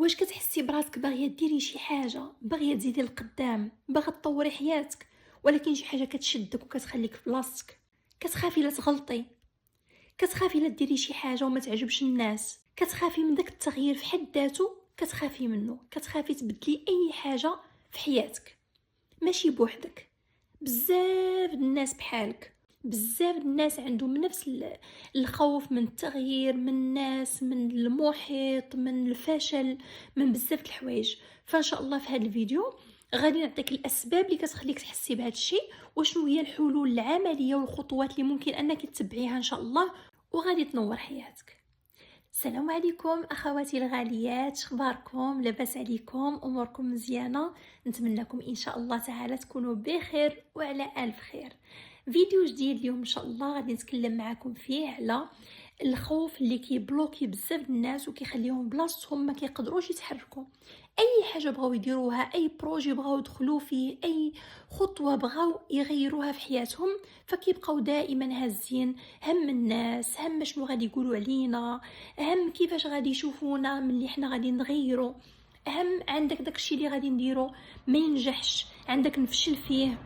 واش كتحسي براسك باغيه ديري شي حاجه، باغيه تزيدي لقدام، باغا تطوري حياتك، ولكن شي حاجه كتشدك وكتخليك في بلاصتك؟ كتخافي لا تغلطي، كتخافي لا ديري شي حاجه وما تعجبش الناس، كتخافي من داك التغيير في حد ذاته، كتخافي منه، كتخافي تبدلي اي حاجه في حياتك. ماشي بوحدك، بزاف د الناس بحالك، بزاف د الناس عندهم نفس الخوف من التغيير، من الناس، من المحيط، من الفشل، من بزاف د الحوايج. فان شاء الله في هذا الفيديو غادي نعطيك الاسباب اللي كتخليك تحسي بهذا الشيء، وشنو هي الحلول العمليه والخطوات اللي ممكن انك تتبعيها ان شاء الله، وغادي تنور حياتك. السلام عليكم اخواتي الغاليات، شخباركم؟ لاباس عليكم؟ اموركم مزيانه؟ نتمنىكم ان شاء الله تعالى تكونوا بخير وعلى الف خير. فيديو جديد اليوم ان شاء الله غادي نتكلم معكم فيه على الخوف اللي كيبلوكي بزاف الناس وكيخليهم بلاصتهم ما كيقدروش يتحركوا. اي حاجه بغاو يديروها، اي بروجي بغاو يدخلوا فيه، اي خطوه بغاو يغيروها في حياتهم، فكيبقاو دائما هازين هم الناس، هم شنو غادي يقولوا علينا، هم كيفاش غادي يشوفونا ملي حنا غادي نغيروا، هم عندك داكشي اللي غادي نديرو ما ينجحش، عندك نفشل فيه،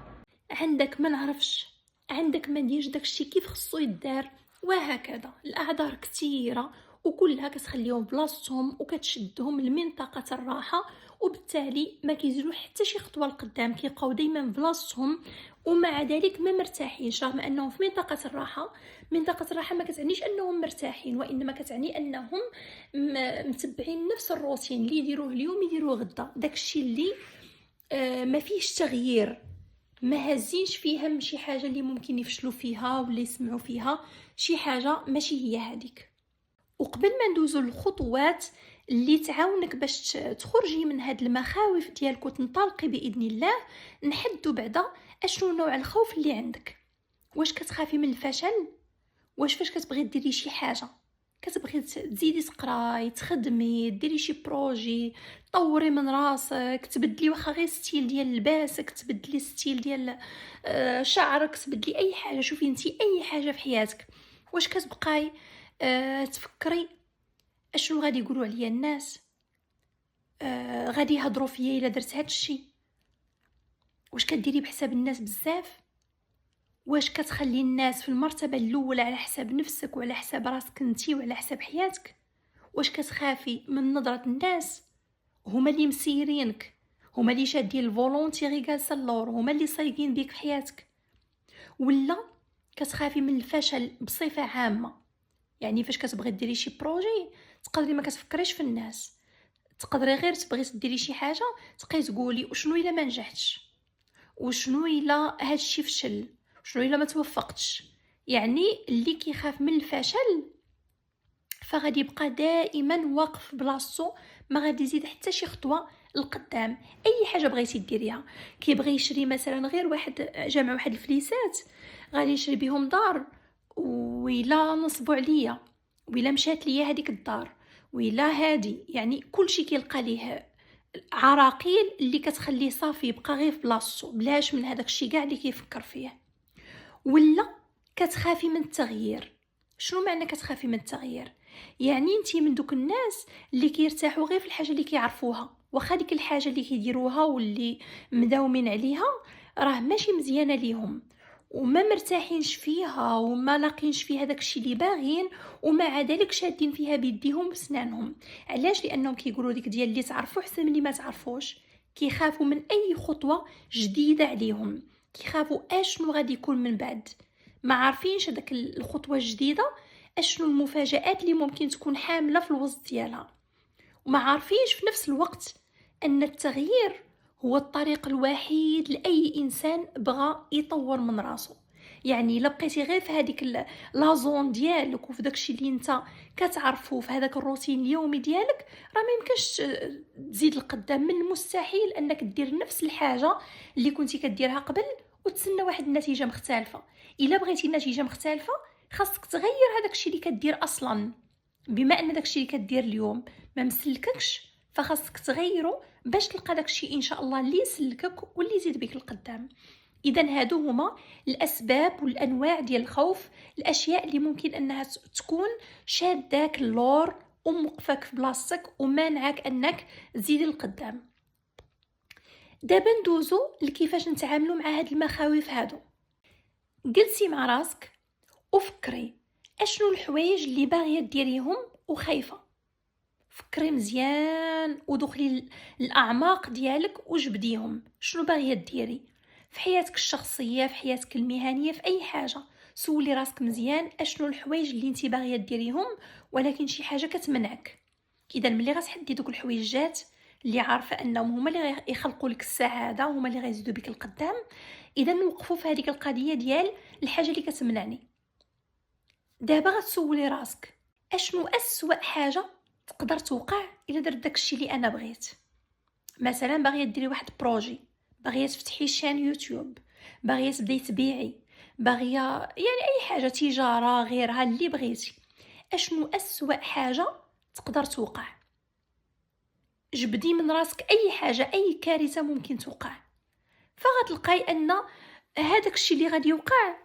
عندك ما نعرفش، عندك ما نديرش داكشي كيف خصو يدار، وهكذا. الاعذار كثيره وكلها كتخليهم بلاصتهم وكتشدهم لمنطقه الراحه، وبالتالي ما كيزيدوا حتى شي خطوه لقدام، كيبقاو دائما بلاصتهم ومع ذلك ما مرتاحينش، رغم انهم في منطقه الراحه. منطقه الراحه ما كتعنيش انهم مرتاحين، وانما كتعني انهم متبعين نفس الروتين اللي يديروه اليوم يديروه غدا، داكشي اللي ما فيهش تغيير، ما هازينش فيهم شي حاجه اللي ممكن يفشلوا فيها ولا يسمعوا فيها شي حاجه ماشي هي هذيك. وقبل ما ندوزو الخطوات اللي تعاونك باش تخرجي من هاد المخاوف ديالك وتنطلقي باذن الله، نحدو بعدا اشنو نوع الخوف اللي عندك. واش كتخافي من الفشل؟ واش فاش كتبغي ديري شي حاجه، كتبغي تزيدي تقراي، تخدمي، ديري شي بروجي، طوري من راسك، تبدلي واخا غير ستيل ديال لباسك، تبدلي ستيل ديال شعرك، تبدلي اي حاجه، شوفي انتي اي حاجه في حياتك، واش كتبقاي تفكري اشنو غادي يقولوا عليا الناس، غادي يهضروا فيا الا درت هادشي؟ واش كديري بحساب الناس بزاف؟ واش كتخلي الناس في المرتبه الاولى على حساب نفسك وعلى حساب راسك انتي وعلى حساب حياتك؟ واش كتخافي من نظره الناس؟ هما اللي مسيرينك، هما اللي شادين الفولونتي غير جالسه اللور، هما اللي صايقين بيك في حياتك؟ ولا كتخافي من الفشل بصفه عامه؟ يعني فاش كتبغي ديري شي بروجي تقدري ما كتفكريش في الناس، تقدري غير تبغي ديري شي حاجه تبقاي تقولي وشنو الا ما نجحتش، وشنو الا هادشي فشل، شنو الا ما توفقتش. يعني اللي كيخاف من الفشل فغادي يبقى دائما واقف بلاصتو، ما غادي يزيد حتى شي خطوه القدام. اي حاجه بغيتي ديريها، كيبغي يشري مثلا غير واحد جمع واحد الفليسات غادي يشري بهم دار، وإلا نصبوا عليا، وإلا مشات ليا هذيك الدار، وإلا هادي، يعني كلشي كيلقى ليه عراقيل اللي كتخليه صافي يبقى غير في بلاصتو بلاش من هذاك الشيء كاع اللي كيفكر فيه. ولا كتخافي من التغيير. شنو معنى كتخافي من التغيير؟ يعني انتي من دوك الناس اللي كيرتاحوا غير في الحاجه اللي كيعرفوها، واخا ديك الحاجه اللي كيديروها واللي مداومين عليها راه ماشي مزيانه ليهم، وما مرتاحينش فيها وما لاقينش فيها داكشي اللي باغيين، ومع ذلك شادين فيها بيديهم وسنانهم. علاش؟ لانهم كيقولوا ديك ديال اللي تعرفوا احسن من اللي ما تعرفوش. كيخافوا من اي خطوه جديده عليهم، كيخافوا اشنو غادي يكون من بعد، ما عارفينش هذاك الخطوه الجديده اشنو المفاجآت اللي ممكن تكون حامله في الوسط ديالها، وما عارفينش في نفس الوقت ان التغيير هو الطريق الوحيد لاي انسان بغى يطور من راسه. يعني الا بقيتي غير في هذيك لا زون ديالك وفي داكشي اللي انت كتعرفو في هذاك الروتين اليومي ديالك، راه ما يمكنش تزيد القدام. من المستحيل انك دير نفس الحاجه اللي كنتي كديرها قبل وتسنى واحد النتيجه مختلفه. الا بغيتي نتيجه مختلفه خاصك تغير هذاك الشيء اللي كدير اصلا. بما ان داك الشيء اللي كدير اليوم ما مسلككش، فخاصك تغيره باش تلقى داك الشيء ان شاء الله اللي يسلكك واللي يزيد بك القدام. اذا هادو هما الاسباب والانواع ديال الخوف، الاشياء اللي ممكن انها تكون شاداك اللور وموقفاك في بلاصتك ومانعك انك تزيد القدام. دابا ندوزو لكيفاش نتعاملوا مع هاد المخاوف هادو. جلسي مع راسك وفكري اشنو الحوايج اللي باغيه ديريهم وخايفه. فكري مزيان ودخلي الاعماق ديالك وجبديهم. شنو باغيه ديري في حياتك الشخصيه، في حياتك المهنيه، في اي حاجه؟ سولي راسك مزيان اشنو الحوايج اللي انت باغيه ديريهم ولكن شي حاجه كتمنعك. اذا ملي غتحدي دوك الحويجات اللي عارفه انهم هما اللي يخلقوا لك السعاده، هما اللي غيزيدوا بك القدام، اذا نوقفوا في هذيك القضيه ديال الحاجه اللي كتمنعني. دابا غتسولي راسك اشنو اسوأ حاجه تقدر توقع الا درت داكشي اللي انا بغيت. مثلا باغيه ديري واحد بروجي، باغيه تفتحي شان يوتيوب، باغيه تبداي تبيعي، باغيه يعني اي حاجه، تجاره، غيرها اللي بغيتي. اشنو اسوأ حاجه تقدر توقع؟ جبدي من راسك اي حاجه، اي كارثه ممكن توقع، فغتلقاي ان هذاك الشيء اللي غادي يوقع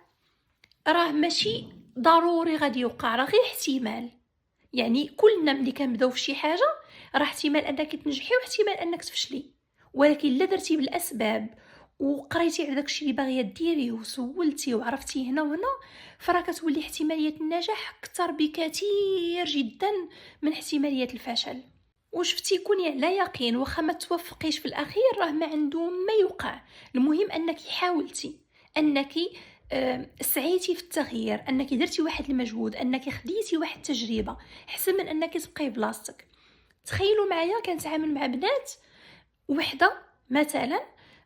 راه ماشي ضروري غادي يوقع، راه غير احتمال. يعني كلنا ملي كنبداو في شي حاجه راه احتمال انك تنجحي واحتمال انك تفشلي، ولكن الا درتي بالاسباب وقريتي على داكشي اللي باغيه ديريه وسولتي وعرفتي هنا وهنا، فراه كتولي احتماليه النجاح اكثر بكثير جدا من احتماليه الفشل. وشفتي كوني على يقين واخا ما توفقيش في الاخير راه ما عنده ما يوقع. المهم انك حاولتي، انك سعيتي في التغيير، انك درتي واحد المجهود، انك خديتي واحد التجربه، احسن من انك تبقاي بلاصتك. تخيلوا معايا كنتعامل مع بنات، وحده مثلا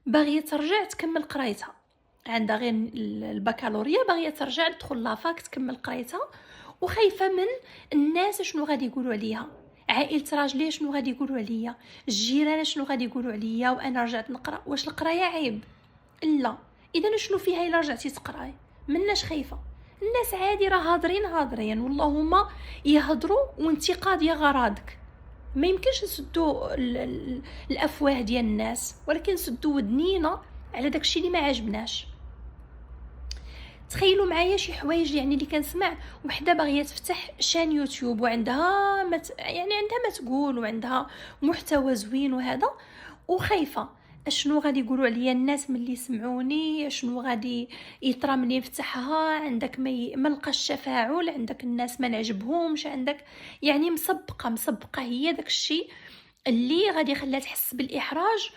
باغيه ترجع تكمل قرايتها، عندها غير البكالوريا، باغيه ترجع تدخل لافاك تكمل قرايتها، وخايفه من الناس شنو غادي يقولوا عليها، عائله راجلي شنو غادي يقولوا عليا، الجيران شنو غادي يقولوا عليا وانا رجعت نقرا. واش القرايه عيب؟ لا. اذا شنو فيها الا رجعتي تقراي؟ مناش خايفه. الناس عادي راه هادرين واللهم يهضروا وانت قاضيه غراضك. ما يمكنش نسدوا الافواه ديال الناس، ولكن نسدوا ودنينا على داكشي اللي ما عجبناش. تخيلوا معايا شي حوايج يعني اللي كنسمع وحده باغيه تفتح شان يوتيوب وعندها عندها ما تقول وعندها محتوى زوين وهذا، وخايفه اشنو غادي يقولوا عليا الناس ملي يسمعوني، اشنو غادي يطرى ملي نفتحها، عندك ما لقاش تفاعل، عندك الناس ما نعجبهمش، عندك يعني مسبقه هي داكشي اللي غادي يخليها تحس بالاحراج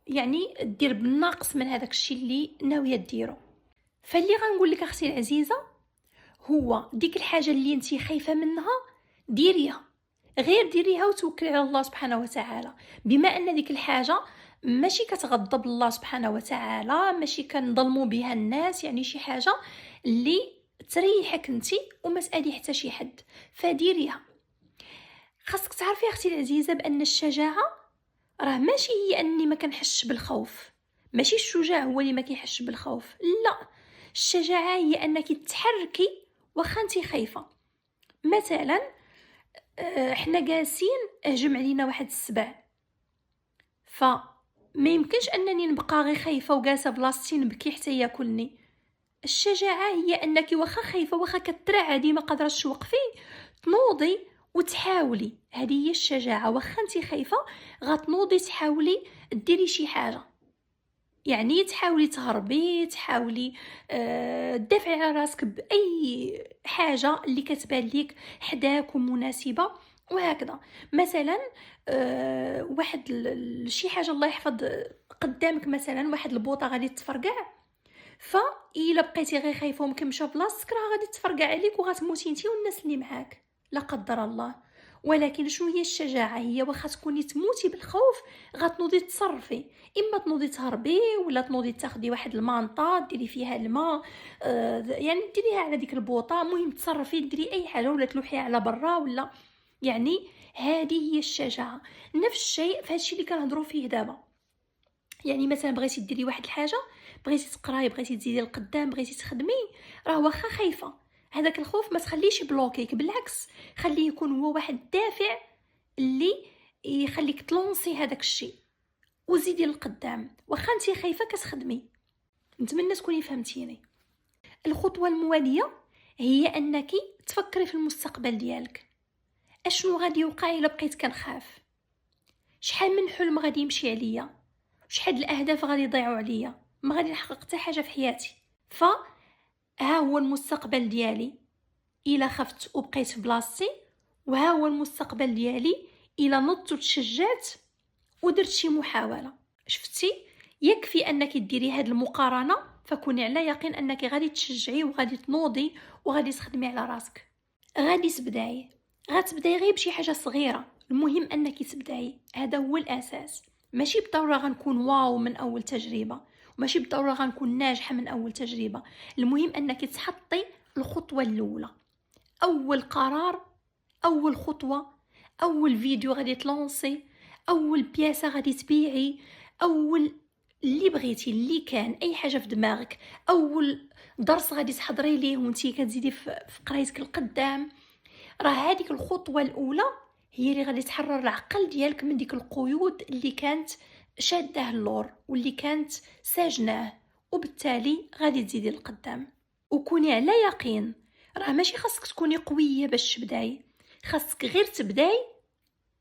يعني دير بالناقص من هذاك الشيء اللي ناويه ديرو. فاللي غنقول لك اختي العزيزه هو ديك الحاجه اللي انتي خايفه منها ديريها، غير ديريها وتوكلي على الله سبحانه وتعالى. بما ان ديك الحاجه ماشي كتغضب الله سبحانه وتعالى، ماشي كنظلموا بها الناس، يعني شي حاجه اللي تريحك انتي وما تأذي حتى شي حد، فديريها. خاصك تعرفي اختي العزيزه بان الشجاعه راه ماشي هي اني ما كنحسش بالخوف، ماشي الشجاع هو اللي ما كيحسش بالخوف، لا. الشجاعه هي انك تتحركي واخا انت خايفه. مثلا احنا جالسين هجم علينا واحد السبع، فما يمكنش انني نبقى غير خايفه وجالسه بلاصتي نبكي حتى ياكلني. الشجاعه هي انك واخا خايفه واخا كترعدي ما قادراش توقفي، تنوضي وتحاولي. هذه هي الشجاعه. واخا انت خايفه غتنوضي تحاولي ديري شي حاجه، يعني تحاولي تهربي، تحاولي تدافعي على راسك باي حاجه اللي كتبان ليك حداك ومناسبه وهكذا. مثلا واحد شي حاجه الله يحفظ قدامك، مثلا واحد البوطه غادي تفرقع، فإلا بقيتي غير خايفه ومكمشه بلاصتك راه غادي تفرقع عليك وغتموتي انتي والناس اللي معاك لا قدر الله. ولكن شنو هي الشجاعه؟ هي واخا تكوني تموتي بالخوف غتنوضي تصرفي، اما تنوضي تهربي ولا تنوضي تاخدي واحد المانطه ديري فيها الماء، يعني ديريها على ديك البوطه، المهم تصرفي ديري اي حاجه، ولا تلوحيها على برا، ولا يعني هذه هي الشجاعه. نفس الشيء في هادشي اللي كنهضروا فيه دابا. يعني مثلا بغيتي ديري واحد الحاجه، بغيتي تقراي، بغيتي تزيدي القدام، بغيتي تخدمي، راه واخا خايفه هذاك الخوف ما تخليش بلوكيك، بالعكس خليه يكون هو واحد الدافع اللي يخليك تلونسي هذاك الشيء وزيدي القدام. واخا انت خايفه كتخدمي. نتمنى تكوني فهمتيني. الخطوه المواليه هي انك تفكري في المستقبل ديالك. اشنو غادي يوقع الا بقيت كنخاف؟ شحال من حلم غادي يمشي عليا، شحال الاهداف غادي يضيعوا عليا، ما غادي نحقق حتى حاجه في حياتي. ها هو المستقبل ديالي الا خفت وبقيت في بلاصتي، وها هو المستقبل ديالي الا نضت وتشجعت ودرت شي محاوله. شفتي؟ يكفي انك ديري هاد المقارنه فكوني على يقين انك غادي تشجعي وغادي تنوضي وغادي تخدمي على راسك. غادي تبداي، غتبداي غير بشي حاجه صغيره، المهم انك تبداي، هذا هو الاساس. ماشي بالضروره غنكون واو من اول تجربه، وماشي بالضروره غنكون ناجحه من اول تجربه، المهم انك تحطي الخطوه الاولى، اول قرار، اول خطوه، اول فيديو غادي تلونسي، اول بياسه غادي تبيعي، اول اللي بغيتي، اللي كان اي حاجه في دماغك، اول درس غادي تحضري ليه وانتي كتزيدي في قرايتك القدام. راه هذيك الخطوه الاولى هي اللي غادي تحرر العقل ديالك من ديك القيود اللي كانت شاده اللور واللي كانت ساجناه، وبالتالي غادي تزيدي لقدام. وكوني على يقين، راه ماشي خاصك تكوني قويه باش تبداي، خاصك غير تبداي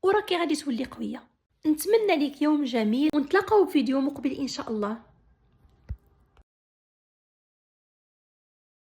وراكي غادي تولي قويه. نتمنى ليك يوم جميل، ونتلاقاو في فيديو مقبل ان شاء الله.